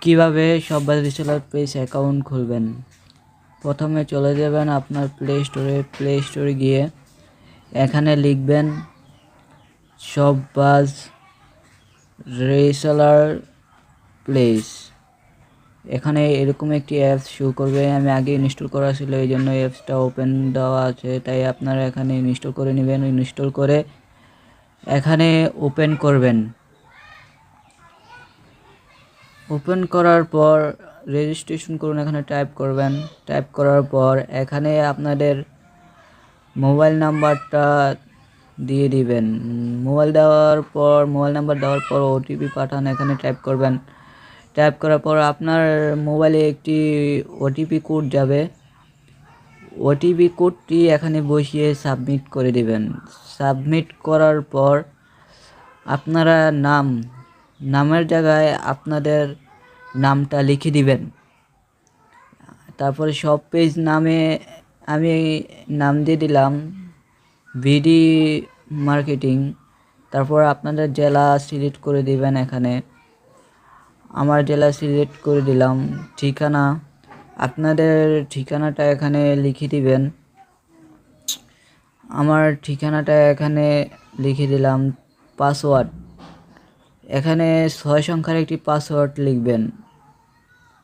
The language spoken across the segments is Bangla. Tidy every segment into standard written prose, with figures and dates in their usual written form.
কিভাবে সব্বাস রিসেলার পেজ অ্যাকাউন্ট খুলবেন। প্রথমে চলে যাবেন আপনার প্লে স্টোরে গিয়ে এখানে লিখবেন সব্বাস রিসেলার প্লেস। এখানে এরকম একটি অ্যাপস শো করবে। আমি আগে ইনস্টল করা ছিল, এই জন্য অ্যাপসটা ওপেন দেওয়া আছে, তাই আপনারা এখানে ইনস্টল করে নেবেন। ইনস্টল করে এখানে ওপেন করবেন। ওপেন করার পর রেজিস্ট্রেশন করুন, এখানে টাইপ করবেন। টাইপ করার পর এখানে আপনাদের মোবাইল নাম্বারটা দিয়ে দিবেন। মোবাইল নাম্বার দেওয়ার পর ওটিপি পাঠান, এখানে টাইপ করবেন। টাইপ করার পর আপনার মোবাইলে একটি ওটিপি কোড যাবে। ওটিপি কোডটি এখানে বসিয়ে সাবমিট করে দিবেন। সাবমিট করার পর আপনারা নামের জায়গায় আপনাদের নামটা লিখে দিবেন। তারপরে সব পেজ নামে আমি নাম দিয়ে দিলাম ভিডি মার্কেটিং। তারপর আপনাদের জেলা সিলেক্ট করে দিবেন। এখানে আমার জেলা সিলেক্ট করে দিলাম। ঠিকানা, আপনাদের ঠিকানাটা এখানে লিখে দিবেন। আমার ঠিকানাটা এখানে লিখে দিলাম। পাসওয়ার্ড, এখানে 6 সংখ্যার একটি পাসওয়ার্ড লিখবেন,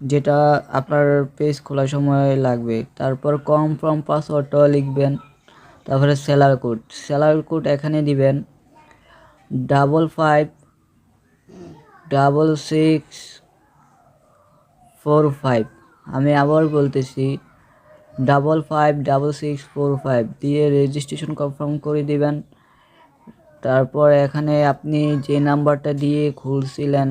যেটা আপনার পেজ খোলার সময় লাগবে। তারপর কনফার্ম পাসওয়ার্ডটাও লিখবেন। তারপরে সেলার কোড এখানে দিবেন 556645। আমি আবার বলতেছি 556645 দিয়ে রেজিস্ট্রেশন কনফার্ম করে দিবেন। তারপর এখানে আপনি যে নাম্বারটা দিয়ে খুলছিলেন,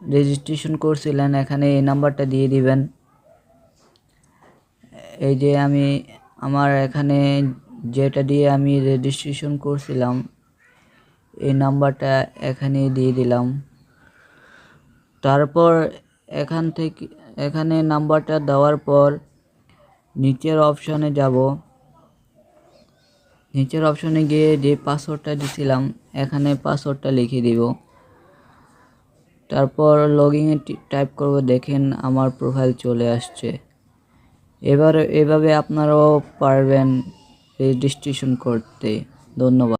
রেজিস্ট্রেশন করছিলেন, এখানে এই নাম্বারটা দিয়ে দিবেন। এই যে আমার এখানে যেটা দিয়ে আমি রেজিস্ট্রেশন করছিলাম, এই নাম্বারটা এখানে দিয়ে দিলাম। তারপর এখানে নাম্বারটা দেওয়ার পর নিচের অপশনে যাব। নিচের অপশনে গিয়ে যে পাসওয়ার্ডটা দিয়েছিলাম এখানে পাসওয়ার্ডটা লিখে দিব। তারপর লগইনে টাইপ করব। দেখেন আমার প্রোফাইল চলে আসছে। এভাবে আপনারাও পারবেন রেজিস্ট্রেশন করতে। ধন্যবাদ।